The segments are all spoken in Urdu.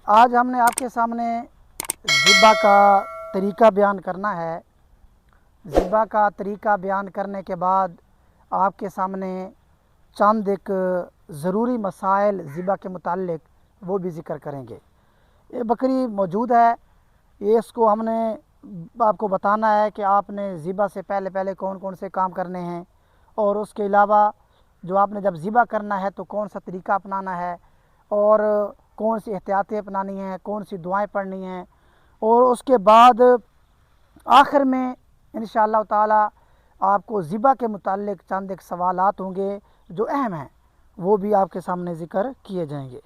آج ہم نے آپ کے سامنے ذبح کا طریقہ بیان کرنا ہے۔ ذبح کا طریقہ بیان کرنے کے بعد آپ کے سامنے چند ایک ضروری مسائل ذبح کے متعلق وہ بھی ذکر کریں گے۔ یہ بکری موجود ہے، یہ اس کو ہم نے آپ کو بتانا ہے کہ آپ نے ذبح سے پہلے کون کون سے کام کرنے ہیں، اور اس کے علاوہ جو آپ نے جب ذبح کرنا ہے تو کون سا طریقہ اپنانا ہے، اور کون سی احتیاطیں اپنانی ہیں، کون سی دعائیں پڑھنی ہیں، اور اس کے بعد آخر میں انشاءاللہ تعالی آپ کو ذبح کے متعلق چند ایک سوالات ہوں گے جو اہم ہیں، وہ بھی آپ کے سامنے ذکر کیے جائیں گے۔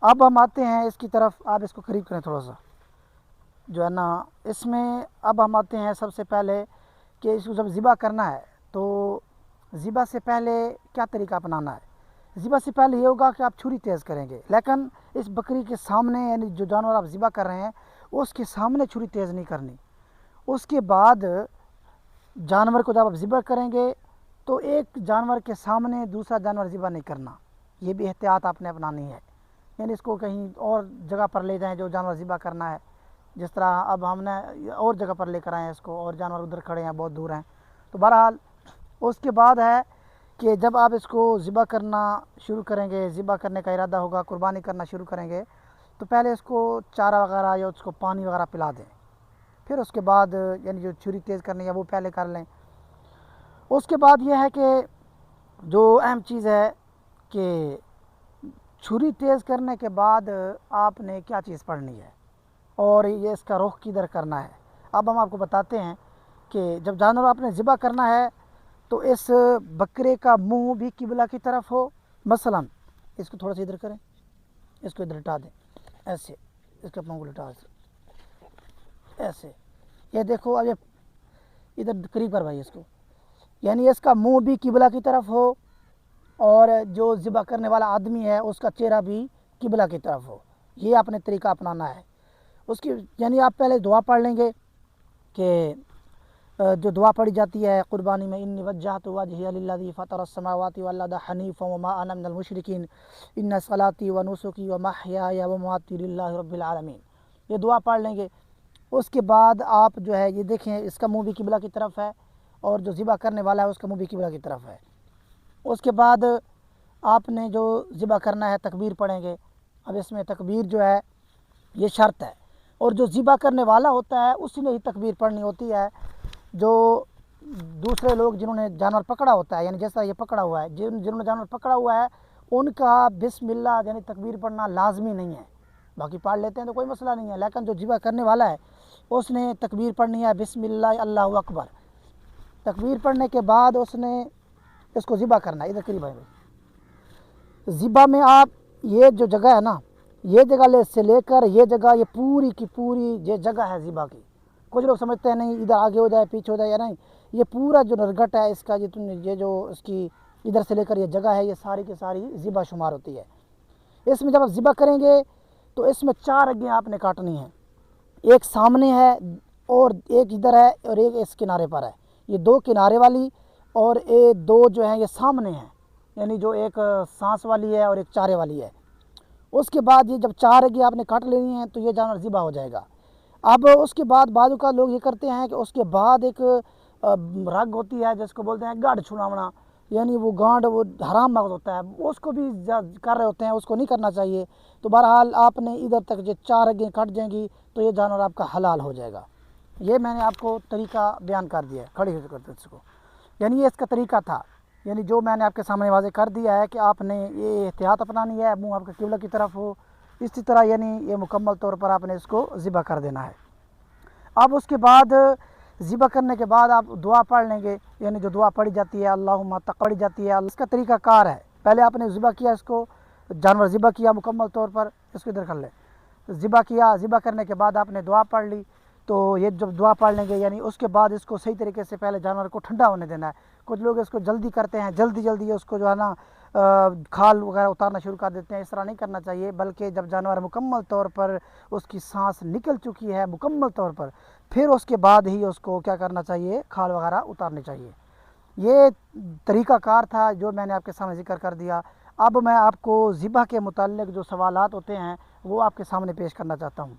اب ہم آتے ہیں اس کی طرف، آپ اس کو قریب کریں تھوڑا سا جو ہے نا، اس میں اب ہم آتے ہیں سب سے پہلے کہ اس کو جب ذبح کرنا ہے تو ذبح سے پہلے کیا طریقہ اپنانا ہے۔ ذبح سے پہلے یہ ہوگا کہ آپ چھری تیز کریں گے، لیکن اس بکری کے سامنے، یعنی جو جانور آپ ذبح کر رہے ہیں اس کے سامنے چھری تیز نہیں کرنی۔ اس کے بعد جانور کو جب آپ ذبح کریں گے تو ایک جانور کے سامنے دوسرا جانور ذبح نہیں کرنا، یہ بھی احتیاط آپ نے اپنانی ہے۔ یعنی اس کو کہیں اور جگہ پر لے جائیں جو جانور ذبح کرنا ہے، جس طرح اب ہم نے اور جگہ پر لے کر آئے ہیں اس کو، اور جانور ادھر کھڑے ہیں، بہت دور ہیں۔ تو بہرحال اس کے بعد ہے کہ جب آپ اس کو ذبح کرنا شروع کریں گے، ذبح کرنے کا ارادہ ہوگا، قربانی کرنا شروع کریں گے، تو پہلے اس کو چارہ وغیرہ یا اس کو پانی وغیرہ پلا دیں، پھر اس کے بعد یعنی جو چھری تیز کرنی ہے وہ پہلے کر لیں۔ اس کے بعد یہ ہے کہ جو اہم چیز ہے کہ چھری تیز کرنے کے بعد آپ نے کیا چیز پڑھنی ہے، اور یہ اس کا رخ کدھر کرنا ہے۔ اب ہم آپ کو بتاتے ہیں کہ جب جانور آپ نے ذبح کرنا ہے تو اس بکرے کا منہ بھی قبلہ کی طرف ہو۔ مثلا اس کو تھوڑا سا ادھر کریں، اس کو ادھر لٹا دیں، ایسے اس کے منہ کو لٹا دیں، ایسے یہ دیکھو، اب یہ ادھر قریب کر بھائی اس کو، یعنی اس کا منہ بھی قبلہ کی طرف ہو، اور جو ذبح کرنے والا آدمی ہے اس کا چہرہ بھی قبلہ کی طرف ہو۔ یہ آپ نے طریقہ اپنانا ہے۔ اس کی یعنی آپ پہلے دعا پڑھ لیں گے کہ جو دعا پڑھی جاتی ہے قربانی میں، انی وجہت وجہی للذی فطر السماوات والارض حنیفا وما انا من المشرکین ان صلاتی و نسکی و محیای و مماتی للہ رب العالمین، یہ دعا پڑھ لیں گے۔ اس کے بعد آپ جو ہے یہ دیکھیں، اس کا منہ بھی قبلہ کی طرف ہے، اور جو ذبح کرنے والا ہے اس کا منہ بھی قبلہ کی طرف ہے۔ اس کے بعد آپ نے جو ذبح کرنا ہے تکبیر پڑھیں گے۔ اب اس میں تکبیر جو ہے یہ شرط ہے، اور جو ذبح کرنے والا ہوتا ہے اسی نے ہی تکبیر پڑھنی ہوتی ہے۔ جو دوسرے لوگ جنہوں نے جانور پکڑا ہوتا ہے، یعنی جیسا یہ پکڑا ہوا ہے، جنہوں نے جانور پکڑا ہوا ہے ان کا بسم اللہ یعنی تکبیر پڑھنا لازمی نہیں ہے، باقی پڑھ لیتے ہیں تو کوئی مسئلہ نہیں ہے، لیکن جو ذبح کرنے والا ہے اس نے تکبیر پڑھنی ہے، بسم اللہ اللہ اکبر۔ تکبیر پڑھنے کے بعد اس نے اس کو ذبح کرنا ہے۔ ادھر قریب ہے ذبح میں آپ یہ جو جگہ ہے نا، یہ جگہ سے لے کر یہ جگہ، یہ پوری کی پوری یہ جگہ ہے ذبح کی۔ کچھ لوگ سمجھتے ہیں نہیں ادھر آگے ہو جائے پیچھے ہو جائے، یا نہیں، یہ پورا جو نرگٹ ہے اس کا، یہ جو اس کی ادھر سے لے کر یہ جگہ ہے، یہ ساری کی ساری ذبح شمار ہوتی ہے۔ اس میں جب آپ ذبح کریں گے تو اس میں 4 رگیں آپ نے کاٹنی ہیں، ایک سامنے ہے، اور ایک ادھر ہے، اور ایک اس کنارے پر ہے۔ یہ 2 کنارے والی اور 2 جو ہیں یہ سامنے ہیں، یعنی جو ایک سانس والی ہے اور ایک چارے والی ہے۔ اس کے بعد یہ جب 4 رگیں آپ نے کاٹ لینی ہیں تو یہ جانور ذبح ہو جائے گا۔ اب اس کے بعد بعض اوقات لوگ یہ کرتے ہیں کہ اس کے بعد ایک رگ ہوتی ہے جس کو بولتے ہیں گاڑھ چھڑاونا، یعنی وہ گانڈ، وہ حرام مغز ہوتا ہے، اس کو بھی کر رہے ہوتے ہیں، اس کو نہیں کرنا چاہیے۔ تو بہرحال آپ نے ادھر تک جو 4 رگیں کٹ جائیں گی تو یہ جانور آپ کا حلال ہو جائے گا۔ یہ میں نے آپ کو طریقہ بیان کر دیا ہے، کھڑی ہو کر اس کو، یعنی یہ اس کا طریقہ تھا، یعنی جو میں نے آپ کے سامنے واضح کر دیا ہے کہ آپ نے یہ احتیاط اپنانی ہے، منہ آپ کا قبلہ کی طرف ہو، اسی طرح یعنی یہ مکمل طور پر آپ نے اس کو ذبح کر دینا ہے۔ اب اس کے بعد ذبح کرنے کے بعد آپ دعا پڑھ لیں گے، یعنی جو دعا پڑھی جاتی ہے اللہم پڑھی جاتی ہے، اس کا طریقہ کار ہے، پہلے آپ نے ذبح کیا، اس کو جانور ذبح کیا مکمل طور پر، اس کو ادھر کر لیں، ذبح کیا، ذبح کرنے کے بعد آپ نے دعا پڑھ لی، تو یہ جب دعا پڑھ لیں گے یعنی اس کے بعد اس کو صحیح طریقے سے پہلے جانور کو ٹھنڈا ہونے دینا ہے۔ کچھ لوگ اس کو جلدی کرتے ہیں، جلدی اس کو جو ہے نا کھال وغیرہ اتارنا شروع کر دیتے ہیں، اس طرح نہیں کرنا چاہیے، بلکہ جب جانور مکمل طور پر اس کی سانس نکل چکی ہے مکمل طور پر، پھر اس کے بعد ہی اس کو کیا کرنا چاہیے، کھال وغیرہ اتارنی چاہیے۔ یہ طریقہ کار تھا جو میں نے آپ کے سامنے ذکر کر دیا۔ اب میں آپ کو ذبح کے متعلق جو سوالات ہوتے ہیں وہ آپ کے سامنے پیش کرنا چاہتا ہوں۔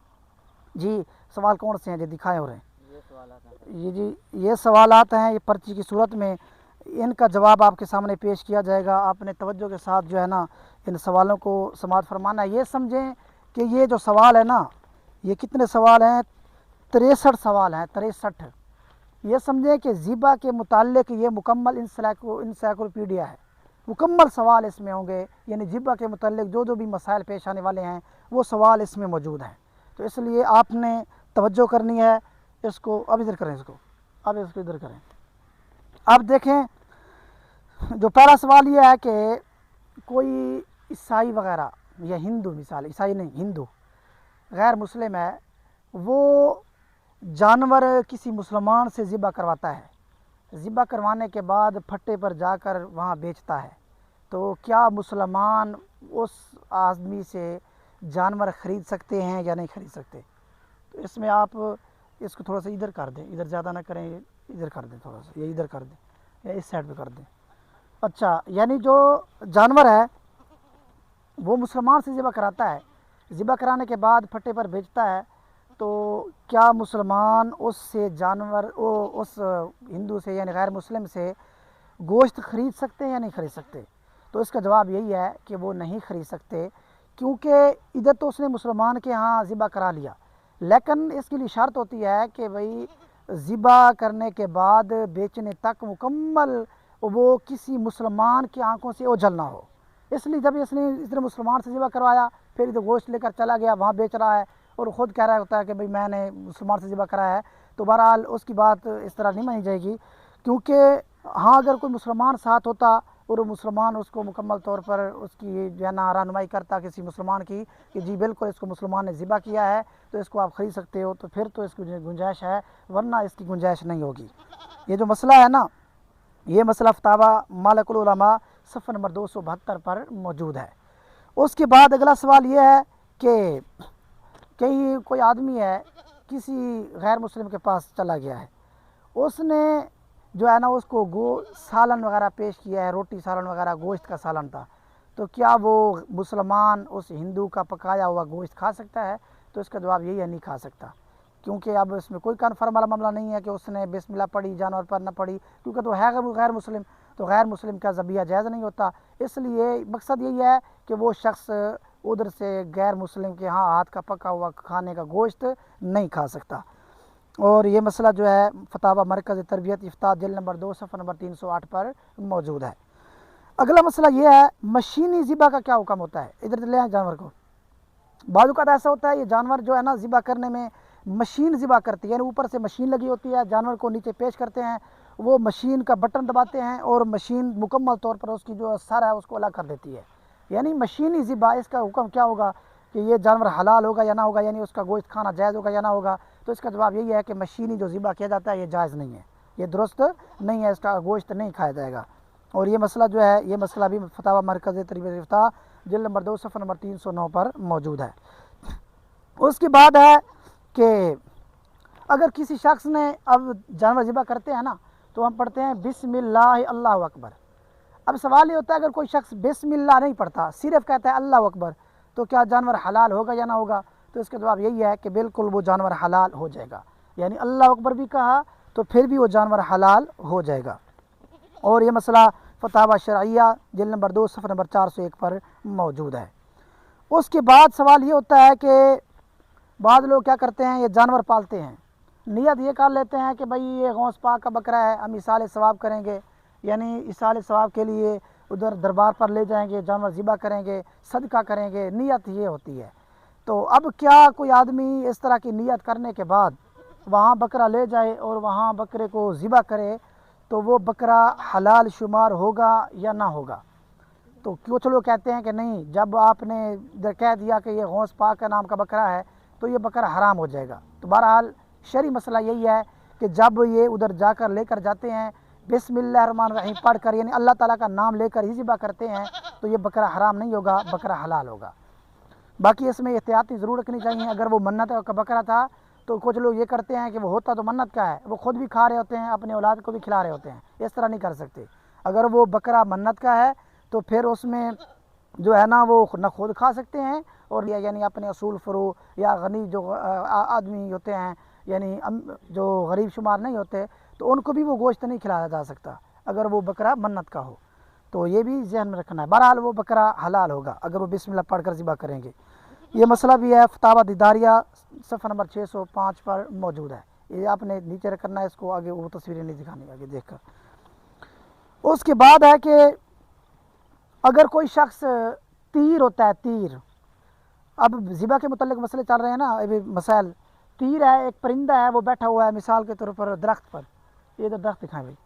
جی سوال کون سے ہیں جو دکھائے ہو رہے ہیں؟ یہ سوالات ہیں۔ جی یہ سوالات ہیں، یہ پرچی کی صورت میں ان کا جواب آپ کے سامنے پیش کیا جائے گا۔ آپ نے توجہ کے ساتھ جو ہے نا ان سوالوں کو سماعت فرمانا ہے۔ یہ سمجھیں کہ یہ جو سوال ہے نا، یہ کتنے سوال ہیں؟ 63 سوال ہیں، 63۔ یہ سمجھیں کہ ذبح کے متعلق یہ مکمل انسائکلوپیڈیا ہے، مکمل سوال اس میں ہوں گے، یعنی ذبح کے متعلق جو بھی مسائل پیش آنے والے ہیں وہ سوال اس میں موجود ہیں۔ تو اس لیے آپ نے توجہ کرنی ہے۔ اس کو اب ادھر کریں، اس کو ادھر کریں۔ اب دیکھیں جو پہلا سوال یہ ہے کہ کوئی عیسائی وغیرہ یا ہندو، مثال عیسائی نہیں ہندو غیر مسلم ہے، وہ جانور کسی مسلمان سے ذبح کرواتا ہے، ذبح کروانے کے بعد پھٹے پر جا کر وہاں بیچتا ہے، تو کیا مسلمان اس آدمی سے جانور خرید سکتے ہیں یا نہیں خرید سکتے؟ تو اس میں آپ اس کو تھوڑا سا ادھر کر دیں، ادھر زیادہ نہ کریں، ادھر کر دیں تھوڑا سا، یا ادھر کر دیں یا اس سائڈ پہ کر دیں۔ اچھا، یعنی جو جانور ہے وہ مسلمان سے ذبح کراتا ہے، ذبح کرانے کے بعد پھٹے پر بیچتا ہے، تو کیا مسلمان اس سے جانور اس ہندو سے یعنی غیر مسلم سے گوشت خرید سکتے ہیں یا نہیں خرید سکتے؟ تو اس کا جواب یہی ہے کہ وہ نہیں خرید سکتے، کیونکہ ادھر تو اس نے مسلمان کے ہاں ذبح کرا لیا، لیکن اس کے لیے شرط ہوتی ہے کہ بھئی ذبح کرنے کے بعد بیچنے تک مکمل وہ کسی مسلمان کی آنکھوں سے اوجھل نہ ہو۔ اس لیے جب اس نے مسلمان سے ذبح کروایا، پھر ادھر گوشت لے کر چلا گیا، وہاں بیچ رہا ہے اور خود کہہ رہا ہوتا ہے کہ بھئی میں نے مسلمان سے ذبح کرایا ہے، تو بہرحال اس کی بات اس طرح نہیں مانی جائے گی، کیونکہ ہاں اگر کوئی مسلمان ساتھ ہوتا اور وہ مسلمان اس کو مکمل طور پر اس کی جو ہے نا رہنمائی کرتا کسی مسلمان کی کہ جی بالکل اس کو مسلمان نے ذبح کیا ہے تو اس کو آپ خرید سکتے ہو، تو پھر تو اس کی گنجائش ہے، ورنہ اس کی گنجائش نہیں ہوگی۔ یہ جو مسئلہ ہے نا، یہ مسئلہ فتاوی مالک العلماء صفحہ نمبر 272 پر موجود ہے۔ اس کے بعد اگلا سوال یہ ہے کہ کوئی آدمی ہے کسی غیر مسلم کے پاس چلا گیا ہے، اس نے جو ہے نا اس کو سالن وغیرہ پیش کیا ہے، روٹی سالن وغیرہ، گوشت کا سالن تھا، تو کیا وہ مسلمان اس ہندو کا پکایا ہوا گوشت کھا سکتا ہے؟ تو اس کا جواب یہی ہے، نہیں کھا سکتا، کیونکہ اب اس میں کوئی کنفرم والا معاملہ نہیں ہے کہ اس نے بسم اللہ پڑھی جانور پر نہ پڑھی، کیونکہ تو ہے غیر مسلم، تو غیر مسلم کا ذبیحہ جائز نہیں ہوتا۔ اس لیے مقصد یہی ہے کہ وہ شخص ادھر سے غیر مسلم کے ہاں ہاتھ کا پکا ہوا کھانے کا گوشت نہیں کھا سکتا۔ اور یہ مسئلہ جو ہے فتاوی مرکز تربیت افتاء جلد نمبر 2 صفحہ نمبر 308 پر موجود ہے۔ اگلا مسئلہ یہ ہے مشینی ذبح کا کیا حکم ہوتا ہے؟ ادھر لے آئیں جانور کو۔ بعض اوقات ایسا ہوتا ہے یہ جانور جو ہے نا ذبح کرنے میں مشین ذبح کرتی ہے، یعنی اوپر سے مشین لگی ہوتی ہے، جانور کو نیچے پیش کرتے ہیں، وہ مشین کا بٹن دباتے ہیں اور مشین مکمل طور پر اس کی جو سر ہے اس کو الگ کر دیتی ہے، یعنی مشینی ذبح۔ اس کا حکم کیا ہوگا کہ یہ جانور حلال ہوگا یا نہ ہوگا، یعنی اس کا گوشت کھانا جائز ہوگا یا نہ ہوگا؟ تو اس کا جواب یہی ہے کہ مشینی جو ذبح کیا جاتا ہے یہ جائز نہیں ہے، یہ درست نہیں ہے، اس کا گوشت نہیں کھایا جائے گا۔ اور یہ مسئلہ جو ہے یہ مسئلہ بھی فتاوی مرکز تربیت افتاء جلد نمبر 2 صفحہ نمبر 309 پر موجود ہے۔ اس کے بعد ہے کہ اگر کسی شخص نے اب جانور ذبح کرتے ہیں نا تو ہم پڑھتے ہیں بسم اللہ اللہ اکبر۔ اب سوال یہ ہوتا ہے اگر کوئی شخص بسم اللہ نہیں پڑھتا، صرف کہتا ہے اللہ اکبر، تو کیا جانور حلال ہوگا یا نہ ہوگا؟ تو اس کا جواب یہی ہے کہ بالکل وہ جانور حلال ہو جائے گا، یعنی اللہ اکبر بھی کہا تو پھر بھی وہ جانور حلال ہو جائے گا۔ اور یہ مسئلہ فتاوی شرعیہ جلد نمبر 2 صفحہ نمبر 401 پر موجود ہے۔ اس کے بعد سوال یہ ہوتا ہے کہ بعض لوگ کیا کرتے ہیں، یہ جانور پالتے ہیں، نیت یہ کر لیتے ہیں کہ بھئی یہ غوث پاک کا بکرا ہے، ہم ایصال ثواب کریں گے، یعنی ایصال ثواب کے لیے ادھر دربار پر لے جائیں گے، جانور ذبح کریں گے، صدقہ کریں گے، نیت یہ ہوتی ہے۔ تو اب کیا کوئی آدمی اس طرح کی نیت کرنے کے بعد وہاں بکرا لے جائے اور وہاں بکرے کو ذبح کرے تو وہ بکرا حلال شمار ہوگا یا نہ ہوگا؟ تو کچھ لوگ کہتے ہیں کہ نہیں، جب آپ نے کہہ دیا کہ یہ غوث پاک کا نام کا بکرا ہے تو یہ بکرا حرام ہو جائے گا۔ تو بہرحال شرعی مسئلہ یہی ہے کہ جب یہ ادھر جا کر لے کر جاتے ہیں بسم اللہ الرحمن الرحیم پڑھ کر، یعنی اللہ تعالیٰ کا نام لے کر ہی ذبح کرتے ہیں، تو یہ بکرا حرام نہیں ہوگا، بکرا حلال ہوگا۔ باقی اس میں احتیاطی ضرور رکھنی چاہیے۔ اگر وہ منت کا بکرا تھا تو کچھ لوگ یہ کرتے ہیں کہ وہ ہوتا تو منت کا ہے، وہ خود بھی کھا رہے ہوتے ہیں، اپنے اولاد کو بھی کھلا رہے ہوتے ہیں، اس طرح نہیں کر سکتے۔ اگر وہ بکرا منت کا ہے تو پھر اس میں جو ہے نا وہ نہ خود کھا سکتے ہیں اور یعنی اپنے اصول فرو یا غنی جو آدمی ہوتے ہیں یعنی جو غریب شمار نہیں ہوتے تو ان کو بھی وہ گوشت نہیں کھلایا جا سکتا اگر وہ بکرا منت کا ہو. تو یہ بھی ذہن میں رکھنا ہے. بہرحال وہ بکرا حلال ہوگا اگر وہ بسم اللہ پڑھ کر ذبح کریں گے. یہ مسئلہ بھی ہے فتاوی دیداریہ صفحہ نمبر 605 پر موجود ہے. یہ آپ نے نیچے رکھنا ہے اس کو, آگے وہ تصویریں نہیں دکھانی آگے دیکھ کر. اس کے بعد ہے کہ اگر کوئی شخص تیر ہوتا ہے, تیر, اب ذبح کے متعلق مسئلے چل رہے ہیں نا, ابھی مسائل. تیر ہے, ایک پرندہ ہے وہ بیٹھا ہوا ہے مثال کے طور پر درخت پر, یہ ادھر درخت دکھائیں بھائی,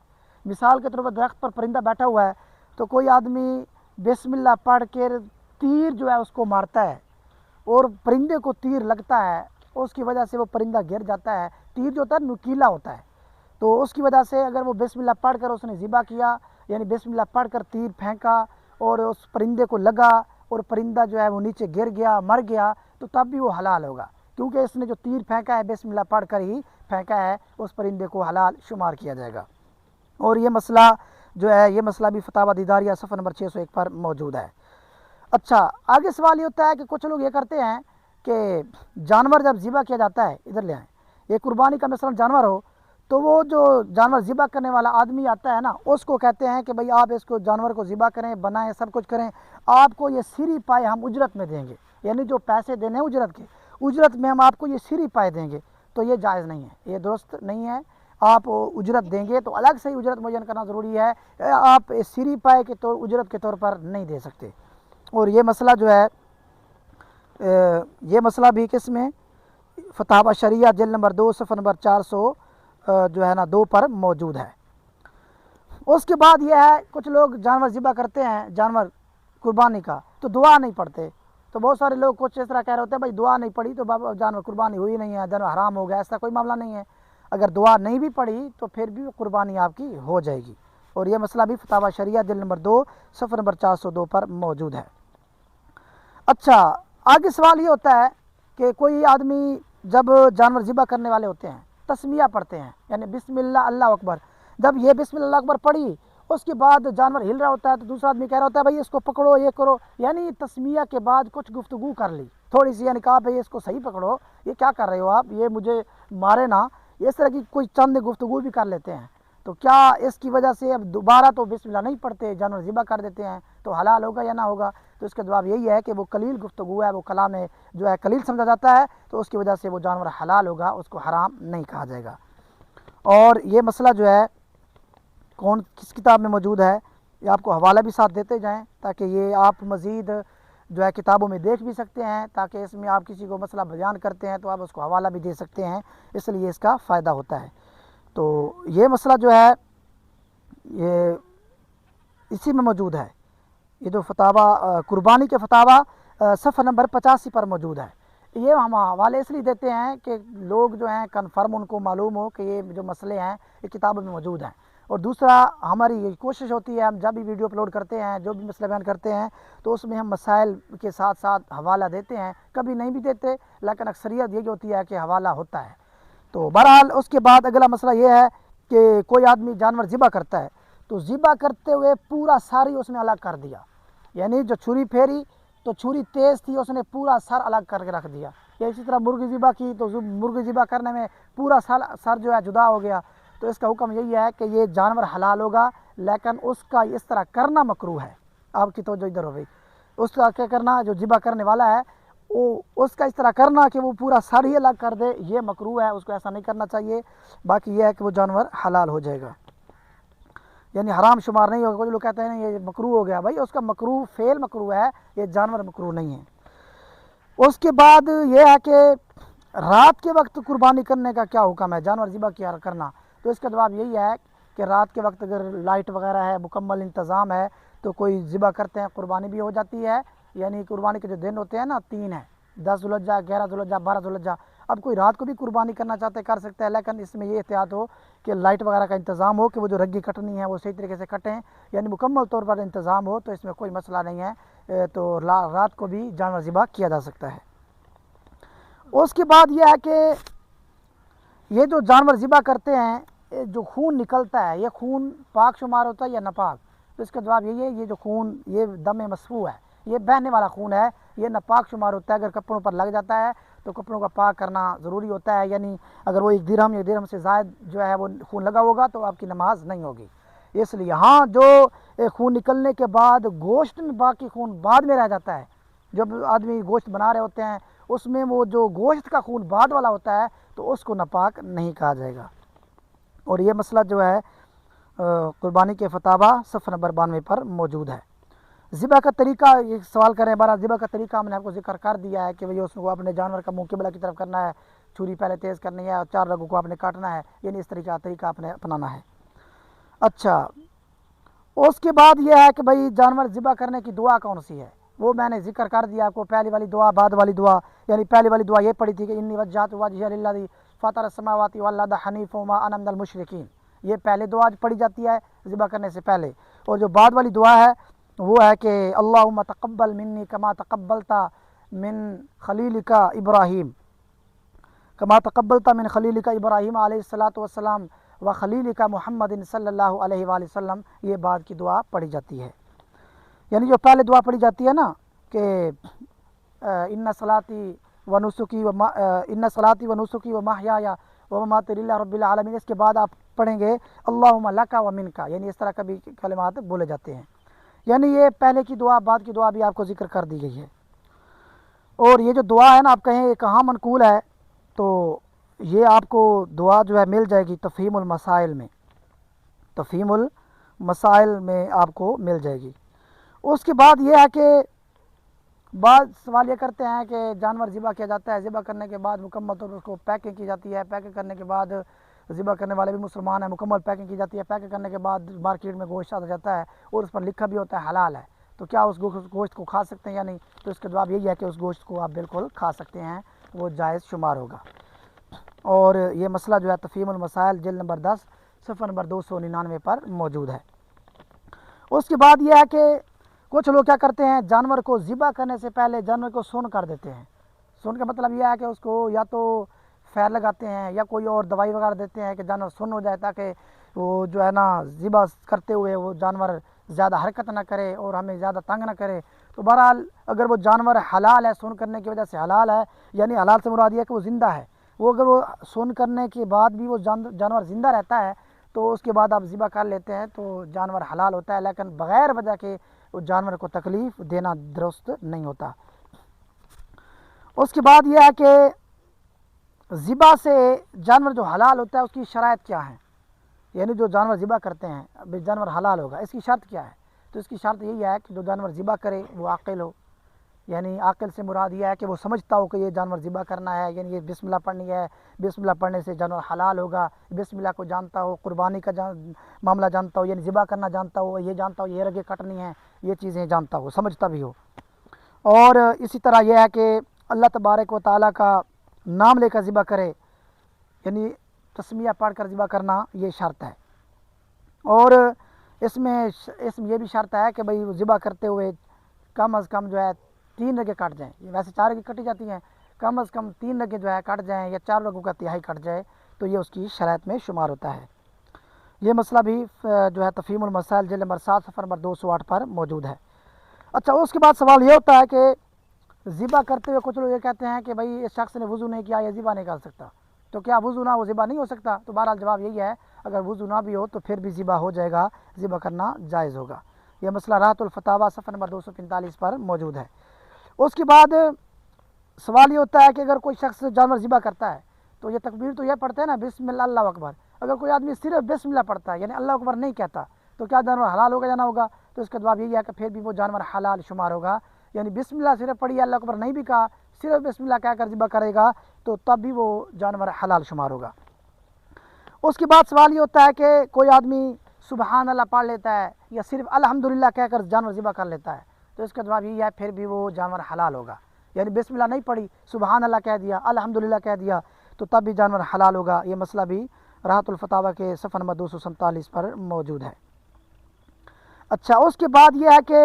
مثال کے طور پر درخت پر پرندہ بیٹھا ہوا ہے, تو کوئی آدمی بسم اللہ پڑھ کے تیر جو ہے اس کو مارتا ہے اور پرندے کو تیر لگتا ہے, اس کی وجہ سے وہ پرندہ گر جاتا ہے. تیر جو ہوتا ہے نکیلا ہوتا ہے, تو اس کی وجہ سے اگر وہ بسم اللہ پڑھ کر اس نے ذبح کیا, یعنی بسم اللہ پڑھ کر تیر پھینکا اور اس پرندے کو لگا اور پرندہ جو ہے وہ نیچے گر گیا, مر گیا, تو تب بھی وہ حلال ہوگا, کیونکہ اس نے جو تیر پھینکا ہے بسم اللہ پڑھ کر ہی پھینکا ہے, اس پرندے کو حلال شمار کیا جائے گا. اور یہ مسئلہ جو ہے, یہ مسئلہ بھی فتاوی دیداریہ صفحہ نمبر 601 پر موجود ہے. اچھا, آگے سوال یہ ہوتا ہے کہ کچھ لوگ یہ کرتے ہیں کہ جانور جب ذبح کیا جاتا ہے, ادھر لے آئیں, یہ قربانی کا مثلاً جانور ہو, تو وہ جو جانور ذبح کرنے والا آدمی آتا ہے نا, اس کو کہتے ہیں کہ بھئی آپ اس کو جانور کو ذبح کریں, بنائیں, سب کچھ کریں, آپ کو یہ سری پائے ہم اجرت میں دیں گے, یعنی جو پیسے دینے ہیں اجرت کے, اجرت میں ہم آپ کو یہ سری پائے دیں گے. تو یہ جائز نہیں ہے, یہ درست نہیں ہے. آپ اجرت دیں گے تو الگ سے ہی اجرت معین کرنا ضروری ہے, آپ سری پائے کے طور اجرت کے طور پر نہیں دے سکتے. اور یہ مسئلہ جو ہے, یہ مسئلہ بھی کس میں, فتاوی شریعہ جلد نمبر 2 صفحہ نمبر 400 جو ہے نا 2 پر موجود ہے. اس کے بعد یہ ہے, کچھ لوگ جانور ذبح کرتے ہیں جانور قربانی کا, تو دعا نہیں پڑھتے. تو بہت سارے لوگ کچھ اس طرح کہہ رہے ہوتے ہیں بھائی دعا نہیں پڑھی تو جانور قربانی ہوئی نہیں ہے, جانور حرام ہو گیا. ایسا کوئی معاملہ نہیں ہے, اگر دعا نہیں بھی پڑھی تو پھر بھی قربانی آپ کی ہو جائے گی. اور یہ مسئلہ بھی فتاوی شریعہ جلد نمبر 2 صفحہ نمبر 402 پر موجود ہے. اچھا, آگے سوال یہ ہوتا ہے کہ کوئی آدمی جب جانور ذبح کرنے والے ہوتے ہیں تسمیہ پڑھتے ہیں, یعنی بسم اللہ اللہ اکبر, جب یہ بسم اللہ اکبر پڑھی اس کے بعد جانور ہل رہا ہوتا ہے تو دوسرا آدمی کہہ رہا ہوتا ہے بھائی اس کو پکڑو, یہ کرو, یعنی تسمیہ کے بعد کچھ گفتگو کر لی تھوڑی سی, یعنی کہا بھائی اس کو صحیح پکڑو, یہ کیا کر رہے ہو آپ, یہ مجھے مارے نا, اس طرح کی کوئی چند گفتگو بھی کر لیتے ہیں. تو کیا اس کی وجہ سے اب دوبارہ تو بسم اللہ نہیں پڑھتے, جانور ذبح کر دیتے ہیں, تو حلال ہوگا یا نہ ہوگا؟ تو اس کا جواب یہی ہے کہ وہ قلیل گفتگو ہے, وہ کلام جو ہے قلیل سمجھا جاتا ہے, تو اس کی وجہ سے وہ جانور حلال ہوگا, اس کو حرام نہیں کہا جائے گا. اور یہ مسئلہ جو ہے کس کتاب میں موجود ہے, یہ آپ کو حوالہ بھی ساتھ دیتے جائیں تاکہ یہ آپ مزید جو ہے کتابوں میں دیکھ بھی سکتے ہیں, تاکہ اس میں آپ کسی کو مسئلہ بیان کرتے ہیں تو آپ اس کو حوالہ بھی دے سکتے ہیں, اس لیے اس کا فائدہ ہوتا ہے. تو یہ مسئلہ جو ہے یہ اسی میں موجود ہے, یہ جو فتاوی قربانی کے فتاوی صفحہ نمبر 85 پر موجود ہے. یہ ہم حوالے اس لیے دیتے ہیں کہ لوگ جو ہیں کنفرم ان کو معلوم ہو کہ یہ جو مسئلے ہیں یہ کتابوں میں موجود ہیں. اور دوسرا ہماری یہ کوشش ہوتی ہے, ہم جب بھی ویڈیو اپلوڈ کرتے ہیں, جو بھی مسئلہ بیان کرتے ہیں, تو اس میں ہم مسائل کے ساتھ ساتھ حوالہ دیتے ہیں, کبھی نہیں بھی دیتے, لیکن اکثریت یہ ہوتی ہے کہ حوالہ ہوتا ہے. تو بہرحال اس کے بعد اگلا مسئلہ یہ ہے کہ کوئی آدمی جانور ذبح کرتا ہے, تو ذبح کرتے ہوئے پورا ساری اس نے الگ کر دیا, یعنی جو چھری پھیری تو چھری تیز تھی, اس نے پورا سر الگ کر کے رکھ دیا. یا اسی طرح مرغی ذبح کی تو مرغی ذبح کرنے میں پورا سر جو ہے جدا ہو گیا. تو اس کا حکم یہی ہے کہ یہ جانور حلال ہوگا, لیکن اس کا اس طرح کرنا مکروہ ہے. آپ کی توجہ ادھر ہو گئی, اس کا کیا کرنا, جو ذبح کرنے والا ہے اس کا اس طرح کرنا کہ وہ پورا سر ہی الگ کر دے, یہ مکروہ ہے, اس کو ایسا نہیں کرنا چاہیے. باقی یہ ہے کہ وہ جانور حلال ہو جائے گا, یعنی حرام شمار نہیں ہوگا. کچھ لوگ کہتے ہیں یہ مکروہ ہو گیا, بھائی اس کا مکروہ فعل مکروہ ہے, یہ جانور مکروہ نہیں ہے. اس کے بعد یہ ہے کہ رات کے وقت قربانی کرنے کا کیا حکم ہے, جانور ذبح کیا کرنا. تو اس کا جواب یہی ہے کہ رات کے وقت اگر لائٹ وغیرہ ہے, مکمل انتظام ہے, تو کوئی ذبح کرتے ہیں, قربانی بھی ہو جاتی ہے. یعنی قربانی کے جو دن ہوتے ہیں نا 3 ہیں, 10 ذوالحجہ, 11 ذوالحجہ, 12 ذوالحجہ. اب کوئی رات کو بھی قربانی کرنا چاہتے کر سکتا ہے, لیکن اس میں یہ احتیاط ہو کہ لائٹ وغیرہ کا انتظام ہو, کہ وہ جو رگی کٹنی ہے وہ صحیح طریقے سے کٹیں, یعنی مکمل طور پر انتظام ہو, تو اس میں کوئی مسئلہ نہیں ہے. تو رات کو بھی جانور ذبح کیا جا سکتا ہے. اس کے بعد یہ ہے کہ یہ جو جانور ذبح کرتے ہیں, جو خون نکلتا ہے, یہ خون پاک شمار ہوتا ہے یا ناپاک؟ تو اس کا جواب یہی ہے, یہ جو خون یہ دم مسفوح ہے, یہ بہنے والا خون ہے، یہ ناپاک شمار ہوتا ہے۔ اگر کپڑوں پر لگ جاتا ہے تو کپڑوں کا پاک کرنا ضروری ہوتا ہے، یعنی اگر وہ 1 درہم یا 1 درہم سے زائد جو ہے وہ خون لگا ہوگا تو آپ کی نماز نہیں ہوگی۔ اس لیے ہاں، جو خون نکلنے کے بعد گوشت میں باقی خون بعد میں رہ جاتا ہے، جب آدمی گوشت بنا رہے ہوتے ہیں اس میں وہ جو گوشت کا خون بعد والا ہوتا ہے تو اس کو ناپاک نہیں کہا جائے گا۔ اور یہ مسئلہ جو ہے قربانی کے فتاوی صفحہ نمبر 92 پر موجود ہے۔ ذبح کا طریقہ، یہ سوال کریں بارہ، ذبح کا طریقہ ہم نے آپ کو ذکر کر دیا ہے کہ بھئی اس کو اپنے جانور کا منہ قبلہ کی طرف کرنا ہے، چھری پہلے تیز کرنی ہے اور 4 رگوں کو آپ نے کاٹنا ہے، یعنی اس طریقہ آپ نے اپنانا ہے۔ اچھا، اس کے بعد یہ ہے کہ بھئی جانور ذبح کرنے کی دعا کون سی ہے، وہ میں نے ذکر کر دیا آپ کو۔ پہلی والی دعا، بعد والی دعا، یعنی پہلی والی دعا یہ پڑھی تھی کہ انی وجہت وجہی للذی فطر السماوات والارض حنیفا وما انا من المشرکین، یہ پہلے دعا پڑھی جاتی ہے ذبح کرنے سے پہلے۔ اور جو بعد والی دعا ہے وہ ہے کہ اللہم تقبل منی کما تقبلت من خلیلک ابراہیم، کما تقبلت من خلیلک ابراہیم علیہ الصلاۃ والسلام و خلیلک محمد صلی اللہ علیہ وآلہ وسلم، یہ بعد کی دعا پڑھی جاتی ہے۔ یعنی جو پہلے دعا پڑھی جاتی ہے نا کہ ان صلاتی و نسکی و نسکی و محیای و مماتی للہ رب العالمین، اس کے بعد آپ پڑھیں گے اللہم لک و منک، یعنی اس طرح کا بھی کلمات بولے جاتے ہیں۔ یعنی یہ پہلے کی دعا بعد کی دعا بھی آپ کو ذکر کر دی گئی ہے۔ اور یہ جو دعا ہے نا، آپ کہیں کہاں منقول ہے، تو یہ آپ کو دعا جو ہے مل جائے گی تفہیم المسائل میں، تفہیم المسائل میں آپ کو مل جائے گی۔ اس کے بعد یہ ہے کہ بعض سوال یہ کرتے ہیں کہ جانور ذبح کیا جاتا ہے، ذبح کرنے کے بعد مکمل طور پر اس کو پیکنگ کی جاتی ہے، پیکنگ کرنے کے بعد ذبح کرنے والے بھی مسلمان ہیں، مکمل پیکنگ کی جاتی ہے، پیکنگ کرنے کے بعد مارکیٹ میں گوشت آ جاتا ہے اور اس پر لکھا بھی ہوتا ہے حلال ہے، تو کیا اس گوشت کو کھا سکتے ہیں یا نہیں؟ تو اس کا جواب یہی ہے کہ اس گوشت کو آپ بالکل کھا سکتے ہیں، وہ جائز شمار ہوگا۔ اور یہ مسئلہ جو ہے تفہیم المسائل جلد نمبر 10 صفحہ نمبر 299 پر موجود ہے۔ اس کے بعد یہ ہے کہ کچھ لوگ کیا کرتے ہیں، جانور کو ذبح کرنے سے پہلے جانور کو سون کر دیتے ہیں۔ سون کا مطلب یہ ہے کہ اس کو یا تو فیر لگاتے ہیں یا کوئی اور دوائی وغیرہ دیتے ہیں کہ جانور سن ہو جائے، تاکہ وہ جو ہے نا ذبح کرتے ہوئے وہ جانور زیادہ حرکت نہ کرے اور ہمیں زیادہ تنگ نہ کرے۔ تو بہرحال اگر وہ جانور حلال ہے، سون کرنے کی وجہ سے حلال ہے، یعنی حلال سے مراد یہ ہے کہ وہ زندہ ہے، وہ اگر وہ سون کرنے کے بعد بھی وہ جانور زندہ رہتا ہے تو اس کے بعد آپ ذبح کر لیتے ہیں تو جانور حلال ہوتا ہے، لیکن بغیر وجہ کے اس جانور کو تکلیف دینا درست نہیں ہوتا۔ اس کے بعد یہ ہے کہ ذبح سے جانور جو حلال ہوتا ہے اس کی شرائط کیا ہیں، یعنی جو جانور ذبح کرتے ہیں اب جانور حلال ہوگا، اس کی شرط کیا ہے؟ تو اس کی شرط یہی ہے کہ جو جانور ذبح کرے وہ عاقل ہو، یعنی عاقل سے مراد یہ ہے کہ وہ سمجھتا ہو کہ یہ جانور ذبح کرنا ہے، یعنی یہ بسم اللہ پڑھنی ہے، بسم اللہ پڑھنے سے جانور حلال ہوگا، بسم اللہ کو جانتا ہو، قربانی کا معاملہ جانتا ہو، یعنی ذبح کرنا جانتا ہو، یہ جانتا ہو یہ رگیں کٹنی ہیں، یہ چیزیں جانتا ہو، سمجھتا بھی ہو۔ اور اسی طرح یہ ہے کہ اللہ تبارک و تعالیٰ کا نام لے کر ذبح کرے، یعنی تسمیہ پڑھ کر ذبح کرنا یہ شرط ہے۔ اور اس میں یہ بھی شرط ہے کہ بھئی ذبح کرتے ہوئے کم از کم جو ہے 3 رگیں کٹ جائیں، ویسے 4 رگیں کٹی جاتی ہیں، کم از کم 3 رگیں جو ہے کٹ جائیں یا 4 رگوں کا تہائی کٹ جائے تو یہ اس کی شرائط میں شمار ہوتا ہے۔ یہ مسئلہ بھی جو ہے تفہیم المسائل جلد نمبر 7 صفحہ نمبر 208 پر موجود ہے۔ اچھا، اس کے بعد سوال یہ ہوتا ہے کہ ذبح کرتے ہوئے کچھ لوگ یہ کہتے ہیں کہ بھئی اس شخص نے وضو نہیں کیا، یہ ذبح نہیں کر سکتا، تو کیا وضو نہ ہو ذبح نہیں ہو سکتا؟ تو بہرحال جواب یہی ہے، اگر وضو نہ بھی ہو تو پھر بھی ذبح ہو جائے گا، ذبح کرنا جائز ہوگا۔ یہ مسئلہ راحت الفتاوی صفحہ نمبر 245 پر موجود ہے۔ اس کے بعد سوال یہ ہوتا ہے کہ اگر کوئی شخص جانور ذبح کرتا ہے تو یہ تکبیر تو یہ پڑھتے ہیں نا بسم اللہ اللہ اکبر، اگر کوئی آدمی صرف بسم اللہ پڑھتا ہے یعنی اللہ اکبر نہیں کہتا تو کیا جانور حلال ہوگا یا نہ ہوگا؟ تو اس کا جواب یہی ہے کہ پھر بھی وہ جانور حلال شمار ہوگا، یعنی بسم اللہ صرف پڑھی، اللہ اکبر نہیں بھی کہا، صرف بسم اللہ کہہ کر ذبح کرے گا تو تب بھی وہ جانور حلال شمار ہوگا۔ اس کے بعد سوال یہ ہوتا ہے کہ کوئی آدمی سبحان اللہ پڑھ لیتا ہے یا صرف الحمدللہ کہہ کر جانور ذبح کر لیتا ہے، تو اس کا جواب یہی ہے پھر بھی وہ جانور حلال ہوگا، یعنی بسم اللہ نہیں پڑھی، سبحان اللہ کہہ دیا، الحمدللہ کہہ دیا تو تب بھی جانور حلال ہوگا۔ یہ مسئلہ بھی راحت الفتاوی کے صفحہ نمبر 247 پر موجود ہے۔ اچھا، اس کے بعد یہ ہے کہ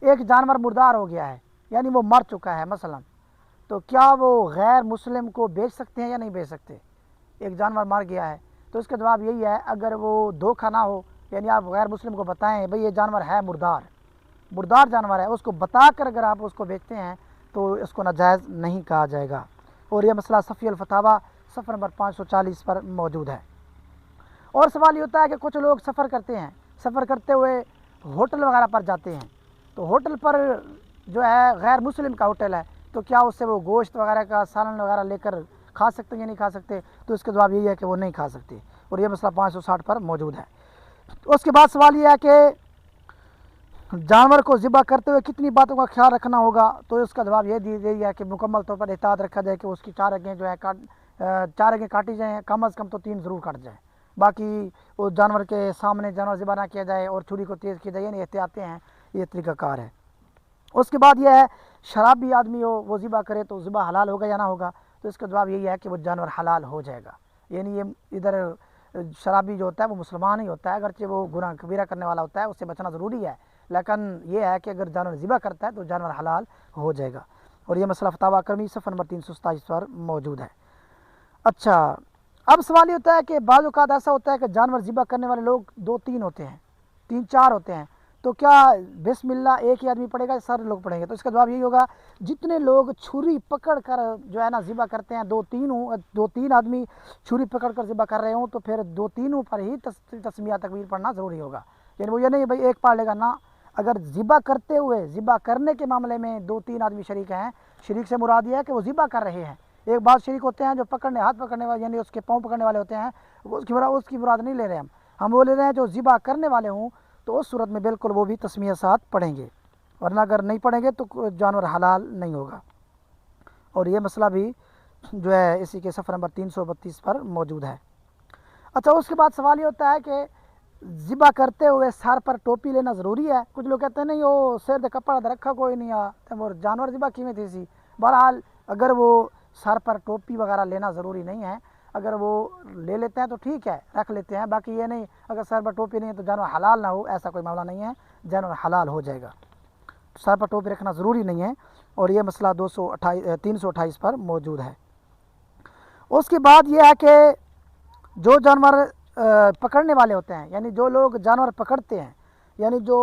ایک جانور مردار ہو گیا ہے، یعنی وہ مر چکا ہے مثلا، تو کیا وہ غیر مسلم کو بیچ سکتے ہیں یا نہیں بیچ سکتے؟ ایک جانور مر گیا ہے تو اس کا جواب یہی ہے، اگر وہ دھوکہ نہ ہو، یعنی آپ غیر مسلم کو بتائیں بھئی یہ جانور ہے مردار، مردار جانور ہے اس کو بتا کر اگر آپ اس کو بیچتے ہیں تو اس کو ناجائز نہیں کہا جائے گا۔ اور یہ مسئلہ صفی الفتاویٰ صفحہ نمبر 540 پر موجود ہے۔ اور سوال یہ ہوتا ہے کہ کچھ لوگ سفر کرتے ہیں، سفر کرتے ہوئے ہوٹل وغیرہ پر جاتے ہیں، تو ہوٹل پر جو ہے غیر مسلم کا ہوٹل ہے، تو کیا اس سے وہ گوشت وغیرہ کا سالن وغیرہ لے کر کھا سکتے ہیں یا نہیں کھا سکتے؟ تو اس کا جواب یہی ہے کہ وہ نہیں کھا سکتے، اور یہ مسئلہ 560 پر موجود ہے۔ اس کے بعد سوال یہ ہے کہ جانور کو ذبح کرتے ہوئے کتنی باتوں کا خیال رکھنا ہوگا؟ تو اس کا جواب یہ دی گئی ہے کہ مکمل طور پر احتیاط رکھا جائے کہ اس کی 4 رگیں جو ہے 4 رگیں کاٹی جائیں، کم از کم تو 3 ضرور کاٹ جائیں، باقی وہ جانور کے سامنے جانور ذبح نہ کیا جائے اور چھری کو تیز کیا جائے، یعنی احتیاطیں ہیں، یہ طریقہ کار ہے۔ اس کے بعد یہ ہے شرابی آدمی ہو وہ ذبح کرے تو ذبح حلال ہوگا یا نہ ہوگا؟ تو اس کا جواب یہی ہے کہ وہ جانور حلال ہو جائے گا، یعنی یہ ادھر شرابی جو ہوتا ہے وہ مسلمان ہی ہوتا ہے، اگرچہ وہ گناہ کبیرہ کرنے والا ہوتا ہے، اس سے بچنا ضروری ہے، لیکن یہ ہے کہ اگر جانور ذبح کرتا ہے تو جانور حلال ہو جائے گا، اور یہ مسئلہ فتاویٰ کرمی صفحہ نمبر 327 پر موجود ہے۔ اچھا، اب سوال یہ ہوتا ہے کہ بعض اوقات ایسا ہوتا ہے کہ جانور ذبح کرنے والے لوگ 2-3 ہوتے ہیں، 3-4 ہوتے ہیں، تو کیا بسم اللہ ایک ہی آدمی پڑھے گا یا سارے لوگ پڑھیں گے؟ تو اس کا جواب یہی ہوگا جتنے لوگ چھری پکڑ کر جو ہے نا ذبح کرتے ہیں، 2-3 آدمی چھری پکڑ کر ذبح کر رہے ہوں تو پھر 2-3 پر ہی تسمیہ تکبیر پڑھنا ضروری ہوگا، یعنی وہ یہ نہیں بھائی ایک پڑھ لے گا، نہ، اگر ذبح کرتے ہوئے ذبح کرنے کے معاملے میں 2-3 آدمی شریک ہیں، شریک سے مراد یہ ہے کہ وہ ذبح کر رہے ہیں، ایک بعض شریک ہوتے ہیں جو ہاتھ پکڑنے والے یعنی اس کے پاؤں پکڑنے والے ہوتے ہیں، اس کی مراد نہیں لے رہے ہم وہ لے رہے ہیں جو ذبح کرنے والے ہوں، تو اس صورت میں بالکل وہ بھی تسمیہ ساتھ پڑھیں گے، ورنہ اگر نہیں پڑھیں گے تو جانور حلال نہیں ہوگا، اور یہ مسئلہ بھی جو ہے اسی کے صفحہ نمبر 332 پر موجود ہے۔ اچھا، اس کے بعد سوال یہ ہوتا ہے کہ ذبح کرتے ہوئے سر پر ٹوپی لینا ضروری ہے؟ کچھ لوگ کہتے ہیں نہیں وہ سر دے کپڑا رکھا کوئی نہیں وہ جانور ذبح کیویں تھی سی، بہرحال اگر وہ سر پر ٹوپی وغیرہ لینا ضروری نہیں ہے، اگر وہ لے لیتے ہیں تو ٹھیک ہے، رکھ لیتے ہیں، باقی یہ نہیں اگر سر پر ٹوپی نہیں ہے تو جانور حلال نہ ہو، ایسا کوئی معاملہ نہیں ہے، جانور حلال ہو جائے گا، سر پر ٹوپی رکھنا ضروری نہیں ہے، اور یہ مسئلہ 328 پر موجود ہے۔ اس کے بعد یہ ہے کہ جو جانور پکڑنے والے ہوتے ہیں، یعنی جو لوگ جانور پکڑتے ہیں، یعنی جو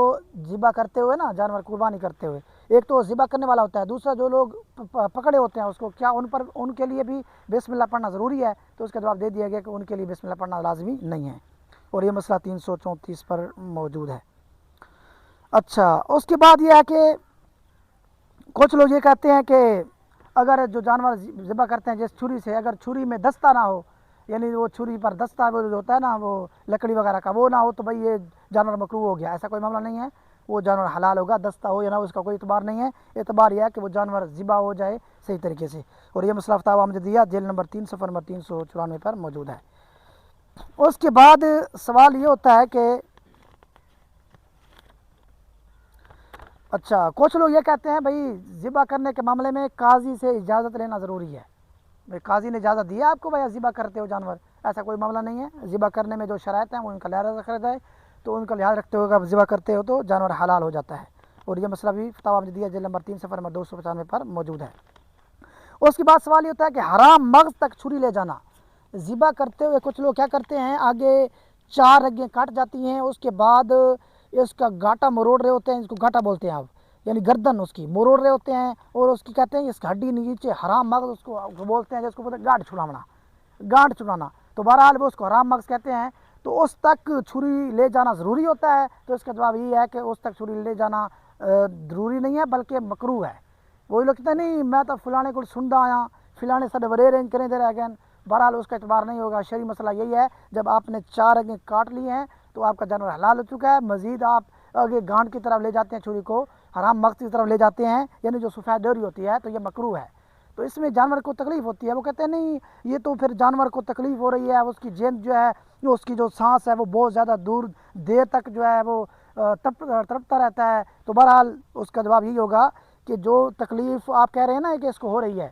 ذبح کرتے ہوئے نا جانور قربانی کرتے ہوئے، ایک تو ذبح کرنے والا ہوتا ہے، دوسرا جو لوگ پکڑے ہوتے ہیں اس کو، کیا ان کے لیے بھی بسم اللہ پڑھنا ضروری ہے؟ تو اس کا جواب دے دیا گیا کہ ان کے لیے بسم اللہ پڑھنا لازمی نہیں ہے، اور یہ مسئلہ 334 پر موجود ہے۔ اچھا، اس کے بعد یہ ہے کہ کچھ لوگ یہ کہتے ہیں کہ اگر جو جانور ذبح کرتے ہیں جس چھری سے، اگر چھری میں دستہ نہ ہو، یعنی وہ چھری پر دستہ وہ جو ہوتا ہے نا وہ لکڑی وغیرہ کا وہ نہ ہو، تو بھائی یہ جانور مکروہ ہو گیا، ایسا کوئی معاملہ نہیں ہے، وہ جانور حلال ہوگا، دستہ ہو یا نہ اس کا کوئی اعتبار نہیں ہے، اعتبار یہ ہے کہ وہ جانور ذبح ہو جائے صحیح طریقے سے، اور یہ مسئلہ فتاویٰ مجدیہ جلد نمبر 3 صفحہ نمبر 394 پر موجود ہے۔ اس کے بعد سوال یہ ہوتا ہے کہ اچھا، کچھ لوگ یہ کہتے ہیں بھائی ذبح کرنے کے معاملے میں قاضی سے اجازت لینا ضروری ہے، بھائی قاضی نے اجازت دیا آپ کو بھائی ذبح کرتے ہو جانور؟ ایسا کوئی معاملہ نہیں ہے، ذبح کرنے میں جو شرائط ہیں وہ ان کا لحاظ رکھا جائے، تو ان کا لحاظ رکھتے ہوئے اگر ذبح کرتے ہو تو جانور حلال ہو جاتا ہے، اور یہ مسئلہ بھی فتاویٰ مجدیہ جلد نمبر 3 صفحہ نمبر 295 پر موجود ہے۔ اس کے بعد سوال یہ ہوتا ہے کہ حرام مغز تک چھری لے جانا، ذبح کرتے ہوئے کچھ لوگ کیا کرتے ہیں آگے 4 رگیں کاٹ جاتی ہیں، اس کے بعد اس کا گاٹا مروڑ رہے ہوتے ہیں، اس کو گاٹا بولتے ہیں آپ، یعنی گردن اس کی مروڑ رہے ہوتے ہیں، اور اس کی کہتے ہیں اس کی ہڈی نیچے حرام مغز اس کو بولتے ہیں، جس کو بولتے ہیں گانٹ چھڑانا، تو بہرحال وہ اس کو حرام مغز کہتے ہیں، تو اس تک چھری لے جانا ضروری ہوتا ہے؟ تو اس کا جواب یہ ہے کہ اس تک چھری لے جانا ضروری نہیں ہے بلکہ مکروہ ہے۔ وہی لوگ کہتے ہیں نہیں میں تو فلانے کو سندا آیا، فلانے سارے بڑے رینج کریں دے رہے گئے، بہرحال اس کا اعتبار نہیں ہوگا، شرعی مسئلہ یہی ہے جب آپ نے 4 رگیں کاٹ لی ہیں تو آپ کا جانور حلال ہو چکا ہے، مزید آپ آگے گانٹ کی طرف لے جاتے ہیں چھری کو، حرام مغز کی طرف لے جاتے ہیں، یعنی جو سفید ڈوری ہوتی ہے تو یہ مکروہ ہے، تو اس میں جانور کو تکلیف ہوتی ہے، وہ کہتے ہیں نہیں یہ تو پھر جانور کو تکلیف ہو رہی ہے، اس کی جیند جو ہے اس کی جو سانس ہے وہ بہت زیادہ دیر تک جو ہے وہ تڑپتا رہتا ہے، تو بہرحال اس کا جواب یہی ہوگا کہ جو تکلیف آپ کہہ رہے ہیں نا کہ اس کو ہو رہی ہے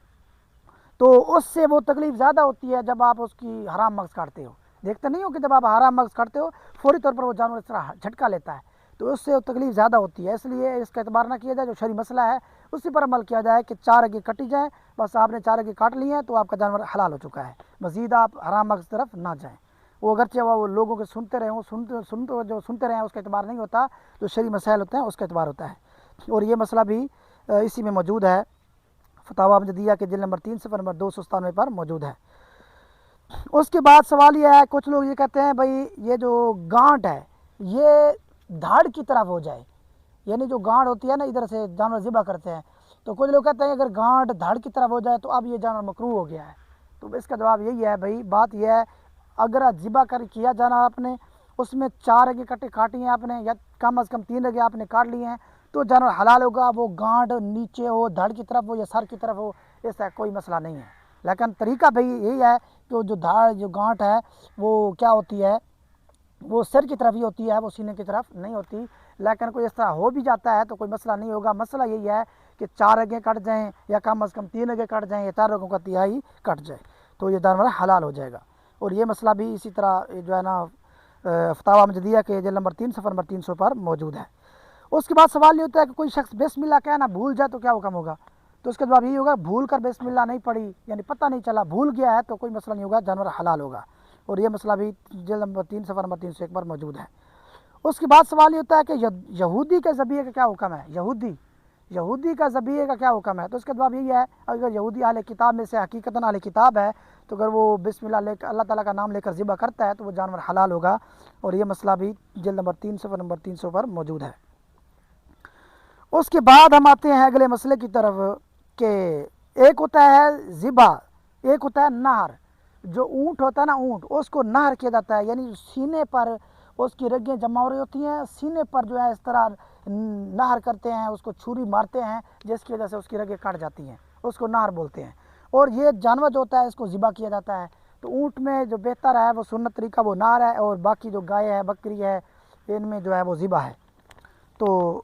تو اس سے وہ تکلیف زیادہ ہوتی ہے جب آپ اس کی حرام مغز کاٹتے ہو، دیکھتے نہیں ہو کہ جب آپ حرام مغز کاٹتے ہو فوری طور پر وہ جانور اس طرح جھٹکا لیتا ہے، تو اس سے وہ تکلیف زیادہ ہوتی ہے، اس لیے اس کا اعتبار نہ کیا جائے، جو شرعی مسئلہ ہے اسی پر عمل کیا جائے کہ 4 رگیں کٹی جائیں، بس آپ نے 4 رگیں کاٹ لی ہیں تو آپ کا جانور حلال ہو چکا ہے، مزید آپ حرام مغز طرف نہ جائیں، وہ اگرچہ وہ لوگوں کے سنتے رہے ہوں جو سنتے رہے ہیں اس کا اعتبار نہیں ہوتا، جو شرعی مسائل ہوتے ہیں اس کا اعتبار ہوتا ہے۔ اور یہ مسئلہ بھی اسی میں موجود ہے، فتاوی احمدیہ کے جلد نمبر 3 صفحہ نمبر 297 پر موجود ہے۔ اس کے بعد سوال یہ ہے، کچھ لوگ یہ کہتے ہیں بھائی یہ جو گانٹ ہے یہ دھاڑ کی طرف ہو جائے، یعنی جو گانٹ ہوتی ہے نا ادھر سے جانور ذبح کرتے ہیں، تو کچھ لوگ کہتے ہیں اگر گانٹ دھاڑ کی طرف ہو جائے تو اب یہ جانور مکروہ ہو گیا ہے۔ تو اس کا جواب یہی ہے بھائی، بات یہ ہے اگر ذبح کیا جانا آپ نے، اس میں 4 رگیں کاٹی ہیں آپ نے، یا کم از کم 3 رگیں آپ نے کاٹ لی ہیں، تو جانور حلال ہوگا، وہ گانٹ نیچے ہو، دھڑ کی طرف ہو یا سر کی طرف ہو، اس کا کوئی مسئلہ نہیں ہے۔ لیکن طریقہ بھائی یہی ہے کہ جو گانٹ ہے وہ کیا ہوتی ہے، وہ سر کی طرف ہی ہوتی ہے، وہ سینے کی طرف نہیں ہوتی۔ لیکن کوئی اس طرح ہو بھی جاتا ہے تو کوئی مسئلہ نہیں ہوگا۔ مسئلہ یہی ہے کہ 4 رگیں کٹ جائیں یا کم از کم 3 رگیں کٹ جائیں یا 4 رگوں کا تہائی کٹ جائے تو یہ جانور حلال ہو جائے گا۔ اور یہ مسئلہ بھی اسی طرح جو ہے نا فتاوی احمدیہ کے جلد نمبر 3 صفحہ نمبر 300 پر موجود ہے۔ اس کے بعد سوال یہ ہوتا ہے کہ کوئی شخص بسم اللہ کہنا بھول جائے تو کیا حکم ہوگا؟ تو اس کا جواب یہی ہوگا، بھول کر بسم اللہ نہیں پڑھی، یعنی پتہ نہیں چلا، بھول گیا ہے تو کوئی مسئلہ نہیں ہوگا، جانور حلال ہوگا۔ اور یہ مسئلہ بھی جلد نمبر 3 صفحہ نمبر 301 پر موجود ہے۔ اس کے بعد سوال یہ ہوتا ہے کہ یہودی کے ذبیحے کا کیا حکم ہے؟ یہودی کا ذبیحے کا کیا حکم ہے؟ تو اس کا جواب یہی ہے، اگر یہودی اہل کتاب میں سے حقیقتاً اہل کتاب ہے تو اگر وہ بسم اللہ تعالیٰ کا نام لے کر ذبح کرتا ہے تو وہ جانور حلال ہوگا۔ اور یہ مسئلہ بھی جلد نمبر 3 صفحہ نمبر 300 پر موجود ہے۔ اس کے بعد ہم آتے ہیں اگلے مسئلے کی طرف کہ ایک ہوتا ہے ذبح، ایک ہوتا ہے نہر۔ جو اونٹ ہوتا ہے نا، اونٹ اس کو نہر کیا جاتا ہے، یعنی سینے پر اس کی رگیں جمع ہو رہی ہوتی ہیں، سینے پر جو ہے اس طرح نہر کرتے ہیں، اس کو چھری مارتے ہیں جس کی وجہ سے اس کی رگیں کٹ جاتی ہیں، اس کو نہر بولتے ہیں۔ اور یہ جانور جو ہوتا ہے اس کو ذبح کیا جاتا ہے۔ تو اونٹ میں جو بہتر ہے وہ سنت طریقہ وہ نہر ہے، اور باقی جو گائے ہے، بکری ہے، ان میں جو ہے وہ ذبح ہے۔ تو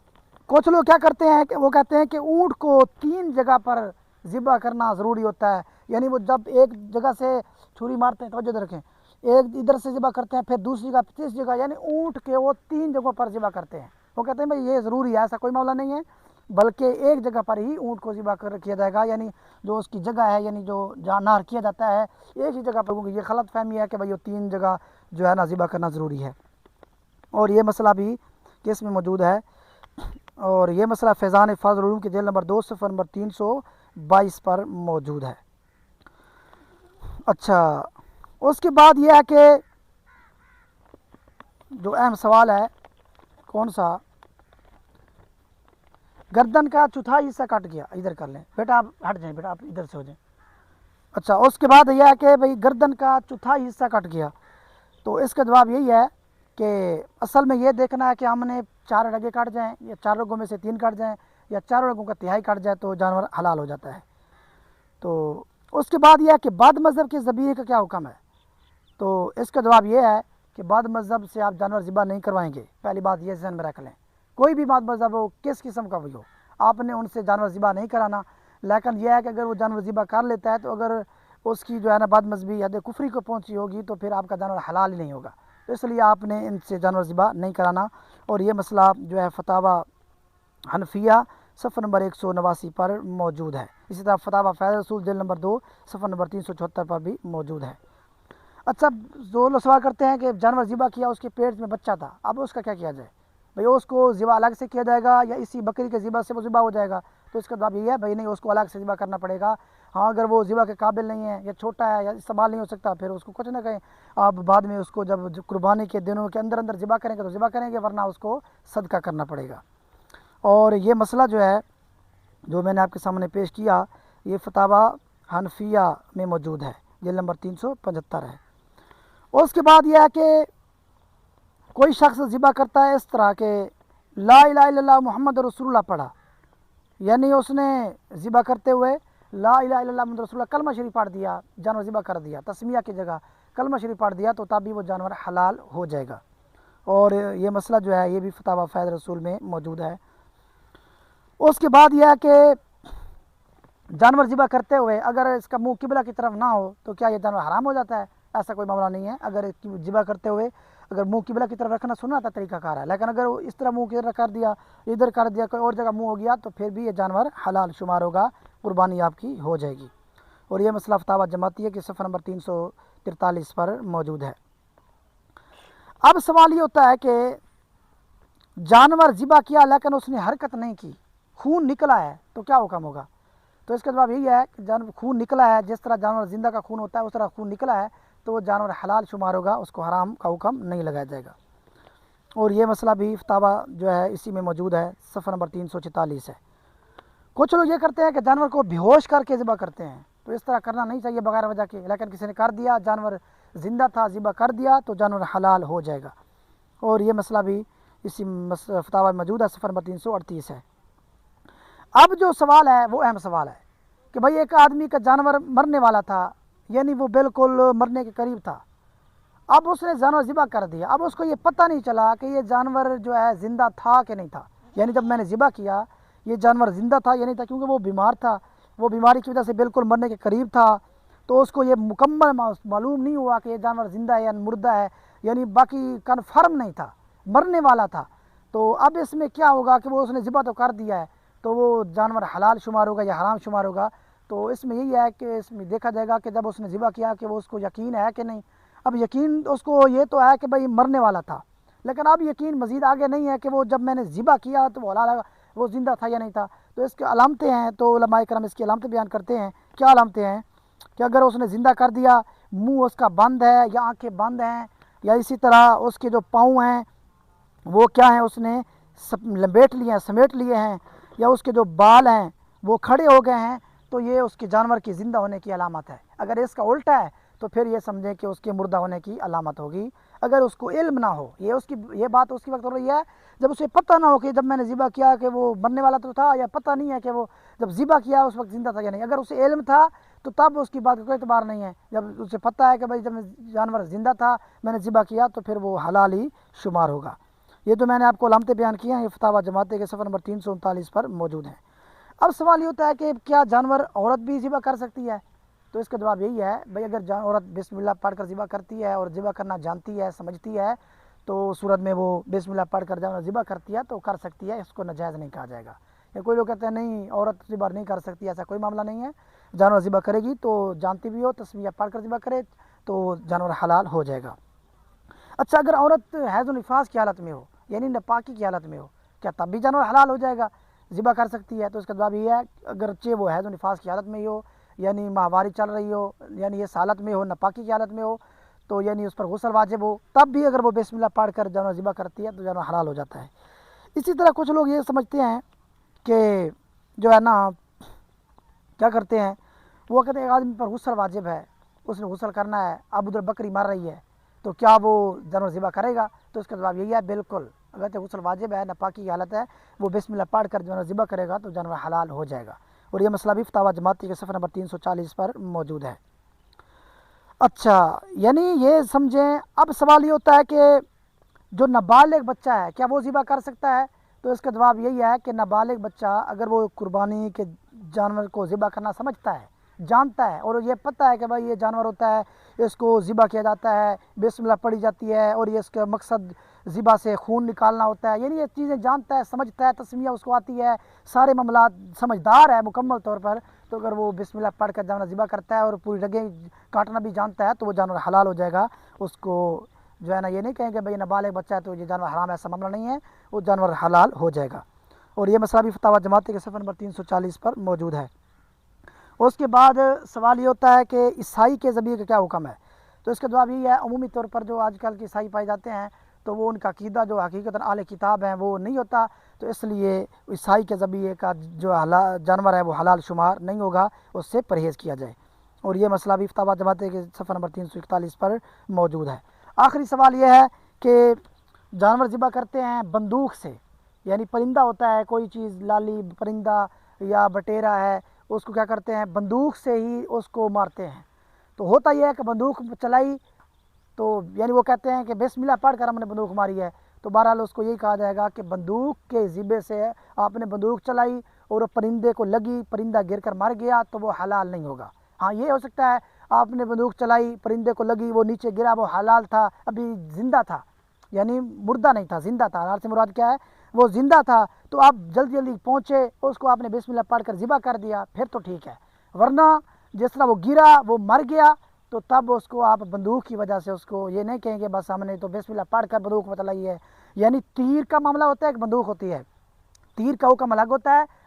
کچھ لوگ کیا کرتے ہیں کہ وہ کہتے ہیں کہ اونٹ کو 3 جگہ پر ذبح کرنا ضروری ہوتا ہے، یعنی وہ جب ایک جگہ سے چھری مارتے ہیں، توجہ رکھیں، ایک ادھر سے ذبح کرتے ہیں، پھر دوسری جگہ، تیسری جگہ، یعنی اونٹ کے وہ 3 جگہوں پر ذبح کرتے ہیں۔ وہ کہتے ہیں بھائی یہ ضروری ہے، ایسا کوئی معاملہ نہیں ہے، بلکہ ایک جگہ پر ہی اونٹ کو ذبح کیا جائے گا، یعنی جو اس کی جگہ ہے، یعنی جو جہاں نہر کیا جاتا ہے ایک ہی جگہ پر۔ یہ غلط فہمی ہے کہ بھائی وہ 3 جگہ جو ہے نا ذبح کرنا ضروری ہے۔ اور یہ مسئلہ بھی کس میں موجود ہے؟ اور یہ مسئلہ فیضان فاضل العلوم کے جلد نمبر 2 صفحہ نمبر 322 پر موجود ہے۔ اچھا، اس کے بعد یہ ہے کہ جو اہم سوال ہے، کون سا؟ گردن کا چوتھائی حصہ کٹ گیا، ادھر کر لیں بیٹا، آپ ہٹ جائیں، بیٹا آپ ادھر سے ہو جائیں۔ اچھا، اس کے بعد یہ ہے کہ بھئی گردن کا چوتھائی حصہ کٹ گیا، تو اس کا جواب یہی ہے کہ اصل میں یہ دیکھنا ہے کہ ہم نے 4 رگیں کٹ جائیں، یا 4 رگوں میں سے 3 کٹ جائیں، یا 4 رگوں کا تہائی کٹ جائے تو جانور حلال ہو جاتا ہے۔ تو اس کے بعد یہ ہے کہ بعد مذہب کے ذبیحے کا کیا حکم ہے؟ تو اس کا جواب یہ ہے کہ بعد مذہب سے آپ جانور ذبح نہیں کروائیں گے۔ پہلی بات یہ ذہن میں رکھ لیں، کوئی بھی بعد مذہب ہو، کس قسم کا بھی ہو، آپ نے ان سے جانور ذبح نہیں کرانا۔ لیکن یہ ہے کہ اگر وہ جانور ذبح کر لیتا ہے تو اگر اس کی جو ہے نا بعد مذہبی حد کفری کو پہنچی ہوگی تو پھر آپ کا جانور حلال ہی نہیں ہوگا، اس لیے آپ نے ان سے جانور ذبح نہیں کرانا۔ اور یہ مسئلہ جو ہے فتاوی حنفیہ صفحہ نمبر 189 پر موجود ہے۔ اسی طرح فتاوی فیض رسول جلد نمبر 2 صفحہ نمبر 374 پر بھی موجود ہے۔ اچھا، جو لوگ سوال کرتے ہیں کہ جانور ذبح کیا، اس کے پیٹ میں بچہ تھا، اب اس کا کیا کیا جائے؟ بھئی اس کو ذبح الگ سے کیا جائے گا یا اسی بکری کے ذبح سے وہ ذبح ہو جائے گا؟ تو اس کا جواب یہ ہے بھئی نہیں، اس کو الگ سے ذبح کرنا پڑے گا۔ ہاں، اگر وہ ذبح کے قابل نہیں ہے، یا چھوٹا ہے، یا استعمال نہیں ہو سکتا، پھر اس کو کچھ نہ کہیں، آپ بعد میں اس کو جب قربانی کے دنوں کے اندر ذبح کریں گے تو ذبح کریں گے، ورنہ اس کو صدقہ کرنا پڑے گا۔ اور یہ مسئلہ جو ہے جو میں نے آپ کے سامنے پیش کیا، یہ فتاوی حنفیہ میں موجود ہے، جلد نمبر 375 ہے۔ اس کے بعد یہ ہے کہ کوئی شخص ذبح کرتا ہے اس طرح کہ لا الہ الا اللہ محمد رسول اللہ پڑھا، یعنی اس نے ذبح کرتے ہوئے لا الہ الا اللہ محمد رسول اللہ کلمہ شریف پڑھ دیا، جانور ذبح کر دیا، تسمیہ کی جگہ کلمہ شریف پڑھ دیا، تو تب بھی وہ جانور حلال ہو جائے گا۔ اور یہ مسئلہ جو ہے یہ بھی فتاوی فیض رسول میں موجود ہے۔ اس کے بعد یہ ہے کہ جانور ذبح کرتے ہوئے اگر اس کا منہ قبلہ کی طرف نہ ہو تو کیا یہ جانور حرام ہو جاتا ہے؟ ایسا کوئی معاملہ نہیں ہے۔ اگر ذبح کرتے ہوئے اگر منہ قبلہ کی طرف رکھنا سننا تھا طریقہ کار ہے، لیکن اگر وہ اس طرح منہ کی طرف کر دیا، ادھر کر دیا، کوئی اور جگہ منہ ہو گیا، تو پھر بھی یہ جانور حلال شمار ہوگا، قربانی آپ کی ہو جائے گی۔ اور یہ مسئلہ فتاوی جماعتیہ کے صفحہ نمبر 343 پر موجود ہے۔ اب سوال یہ ہوتا ہے کہ جانور ذبح کیا لیکن اس نے حرکت نہیں کی، خون نکلا ہے تو کیا حکم ہوگا؟ تو اس کا جواب یہی ہے کہ جانور خون نکلا ہے، جس طرح جانور زندہ کا خون ہوتا ہے اس طرح خون نکلا ہے تو وہ جانور حلال شمار ہوگا، اس کو حرام کا حکم نہیں لگایا جائے گا۔ اور یہ مسئلہ بھی فتاویٰ جو ہے اسی میں موجود ہے، صفحہ نمبر 344 ہے۔ کچھ لوگ یہ کرتے ہیں کہ جانور کو بے ہوش کر کے ذبح کرتے ہیں، تو اس طرح کرنا نہیں چاہیے بغیر وجہ کے، لیکن کسی نے کر دیا، جانور زندہ تھا ذبح کر دیا تو جانور حلال ہو جائے گا۔ اور یہ مسئلہ بھی اسی فتاویٰ میں موجود ہے، صفحہ نمبر 338 ہے۔ اب جو سوال ہے وہ اہم سوال ہے کہ بھائی ایک آدمی کا جانور مرنے والا تھا، یعنی وہ بالکل مرنے کے قریب تھا، اب اس نے جانور ذبح کر دیا، اب اس کو یہ پتہ نہیں چلا کہ یہ جانور جو ہے زندہ تھا کہ نہیں تھا، یعنی جب میں نے ذبح کیا یہ جانور زندہ تھا یا نہیں تھا، کیونکہ وہ بیمار تھا، وہ بیماری کی وجہ سے بالکل مرنے کے قریب تھا، تو اس کو یہ مکمل معلوم نہیں ہوا کہ یہ جانور زندہ ہے یا مردہ ہے، یعنی باقی کنفرم نہیں تھا، مرنے والا تھا۔ تو اب اس میں کیا ہوگا کہ وہ اس نے ذبح تو کر دیا ہے، تو وہ جانور حلال شمار ہوگا یا حرام شمار ہوگا؟ تو اس میں یہی ہے کہ اس میں دیکھا جائے گا کہ جب اس نے ذبح کیا کہ وہ اس کو یقین ہے کہ نہیں۔ اب یقین اس کو یہ تو ہے کہ بھائی مرنے والا تھا، لیکن اب یقین مزید آگے نہیں ہے کہ وہ جب میں نے ذبح کیا تو وہ حلال وہ زندہ تھا یا نہیں تھا۔ تو اس کی علامتیں ہیں، تو علماء کرام اس کی علامتیں بیان کرتے ہیں۔ کیا علامتیں ہیں؟ کہ اگر اس نے زندہ کر دیا، منہ اس کا بند ہے یا آنکھیں بند ہیں، یا اسی طرح اس کے جو پاؤں ہیں وہ کیا ہیں، اس نے لپیٹ لیے ہیں، سمیٹ لیے ہیں، یا اس کے جو بال ہیں وہ کھڑے ہو گئے ہیں، تو یہ اس کے جانور کی زندہ ہونے کی علامت ہے۔ اگر اس کا الٹا ہے تو پھر یہ سمجھیں کہ اس کے مردہ ہونے کی علامت ہوگی، اگر اس کو علم نہ ہو۔ یہ بات اس کی وقت ہو رہی ہے جب اسے پتہ نہ ہو کہ جب میں نے ذبح کیا کہ وہ مرنے والا تو تھا، یا پتہ نہیں ہے کہ وہ جب ذبح کیا اس وقت زندہ تھا یا نہیں۔ اگر اسے علم تھا تو تب اس کی بات کا کوئی اعتبار نہیں ہے، جب اسے پتہ ہے کہ بھائی جب جانور زندہ تھا میں نے ذبح کیا تو پھر وہ حلال ہی شمار ہوگا۔ یہ تو میں نے آپ کو علامتیں بیان کی ہیں، یہ فتاویٰ جماعتیں کے صفحہ نمبر 339 پر موجود ہیں۔ اب سوال یہ ہوتا ہے کہ کیا جانور عورت بھی ذبح کر سکتی ہے؟ تو اس کا جواب یہی ہے بھائی اگر عورت بسم اللہ پڑھ کر ذبح کرتی ہے اور ذبح کرنا جانتی ہے، سمجھتی ہے، تو صورت میں وہ بسم اللہ پڑھ کر جانور ذبح کرتی ہے تو کر سکتی ہے، اس کو ناجائز نہیں کہا جائے گا۔ یا کوئی لوگ کہتے ہیں نہیں عورت ذبح نہیں کر سکتی، ایسا کوئی معاملہ نہیں ہے، جانور ذبح کرے گی تو جانتی بھی ہو، تسمیہ پڑھ کر ذبح کرے تو جانور حلال ہو جائے گا۔ اچھا اگر عورت حیض و نفاس کی حالت میں ہو، یعنی ناپاکی کی حالت میں ہو، کیا تب بھی جانور حلال ہو جائے گا، ذبح کر سکتی ہے؟ تو اس کا جواب یہ ہے اگرچہ وہ حیض و نفاس کی حالت میں ہی ہو، یعنی ماہواری چل رہی ہو، یعنی اس حالت میں ہو، ناپاکی کی حالت میں ہو، تو یعنی اس پر غسل واجب ہو، تب بھی اگر وہ بسم اللہ پڑھ کر جانور ذبح کرتی ہے تو جانور حلال ہو جاتا ہے۔ اسی طرح کچھ لوگ یہ سمجھتے ہیں کہ جو ہے نا کیا کرتے ہیں، وہ کہتے ہیں ایک آدمی پر غسل واجب ہے، اس نے غسل کرنا ہے، اب ادھر بکری مر رہی ہے تو کیا وہ جانور ذبح کرے گا؟ تو اس کا جواب یہی ہے بالکل، اگر تو غسل واجب ہے، ناپاکی کی حالت ہے، وہ بسم اللہ پڑھ کر جانور ذبح کرے گا تو جانور حلال ہو جائے گا۔ اور یہ مسئلہ بھی فتاویٰ جماعتی کے صفحہ نمبر 340 پر موجود ہے۔ اچھا یعنی یہ سمجھیں، اب سوال یہ ہوتا ہے کہ جو نابالغ بچہ ہے کیا وہ ذبح کر سکتا ہے؟ تو اس کا جواب یہی ہے کہ نابالغ بچہ اگر وہ قربانی کے جانور کو ذبح کرنا سمجھتا ہے، جانتا ہے، اور یہ پتہ ہے کہ بھائی یہ جانور ہوتا ہے، اس کو ذبح کیا جاتا ہے، بسم اللہ پڑھی جاتی ہے، اور یہ اس کا مقصد ذبح سے خون نکالنا ہوتا ہے، یعنی یہ چیزیں جانتا ہے، سمجھتا ہے، تسمیہ اس کو آتی ہے، سارے معاملات سمجھدار ہے مکمل طور پر، تو اگر وہ بسم اللہ پڑھ کر جانور ذبح کرتا ہے اور پوری رگیں کاٹنا بھی جانتا ہے تو وہ جانور حلال ہو جائے گا۔ اس کو جو ہے نا یہ نہیں کہیں کہ بھائی نابالغ بچہ ہے تو یہ جانور حرام ہے، ایسا معاملہ نہیں ہے، وہ جانور حلال ہو جائے گا۔ اور یہ مسئلہ بھی فتاویٰ جماعتی کے صفحہ نمبر 340 پر موجود ہے۔ اس کے بعد سوال یہ ہوتا ہے کہ عیسائی کے ذبیحے کا کیا حکم ہے؟ تو اس کا جواب یہی ہے عمومی طور پر جو آج کل کے عیسائی پائے جاتے ہیں تو وہ ان کا عقیدہ جو حقیقت اہل کتاب ہیں وہ نہیں ہوتا، تو اس لیے عیسائی کے ذبیحے کا جو جانور ہے وہ حلال شمار نہیں ہوگا، اس سے پرہیز کیا جائے۔ اور یہ مسئلہ بھی فتاویٰ جماعتی کے صفحہ نمبر 341 پر موجود ہے۔ آخری سوال یہ ہے کہ جانور ذبح کرتے ہیں بندوق سے، یعنی پرندہ ہوتا ہے کوئی چیز، لالی پرندہ یا بٹیرا ہے، اس کو کیا کرتے ہیں بندوق سے ہی اس کو مارتے ہیں۔ تو ہوتا یہ ہے کہ بندوق چلائی تو یعنی وہ کہتے ہیں کہ بسم اللہ پڑھ کر ہم نے بندوق ماری ہے، تو بہرحال اس کو یہی کہا جائے گا کہ بندوق کے ذبح سے آپ نے بندوق چلائی اور وہ پرندے کو لگی، پرندہ گر کر مر گیا تو وہ حلال نہیں ہوگا۔ ہاں یہ ہو سکتا ہے آپ نے بندوق چلائی، پرندے کو لگی، وہ نیچے گرا، وہ حلال تھا، ابھی زندہ تھا، یعنی مردہ نہیں تھا، زندہ تھا، حلال سے مراد کیا ہے وہ زندہ تھا، تو آپ جلدی جلدی پہنچے، اس کو آپ نے بسم اللہ پڑھ کر ذبح کر دیا، پھر تو ٹھیک ہے، ورنہ جس طرح وہ گرا وہ مر گیا تو تب اس کو آپ بندوق کی وجہ سے اس کو یہ نہیں کہیں گے بس ہم نے تو بسم اللہ پڑھ کر بندوق چلائی ہے، یعنی تیر کا معاملہ ہوتا ہے، ایک بندوق ہوتی ہے، تیر کا حکم الگ ہوتا ہے،